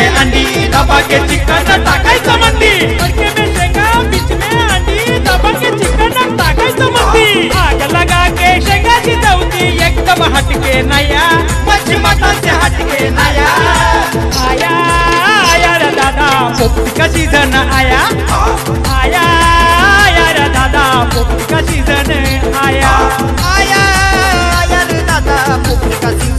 में अंडी दबा के चिकन टाकायचं मंदी तड़के में शेंगा बीच में अंडी दबा के चिकन टाकायचं मंदी आग लगा के शेंगा शिजवती एकदम हटके नया मच्छी मटन से हटके नया आया आया रे दादा पोपटी का सीजन आया आया आया रे दादा पोपटी का सीजन आया आया आया रे दादा पोपटी का सीजन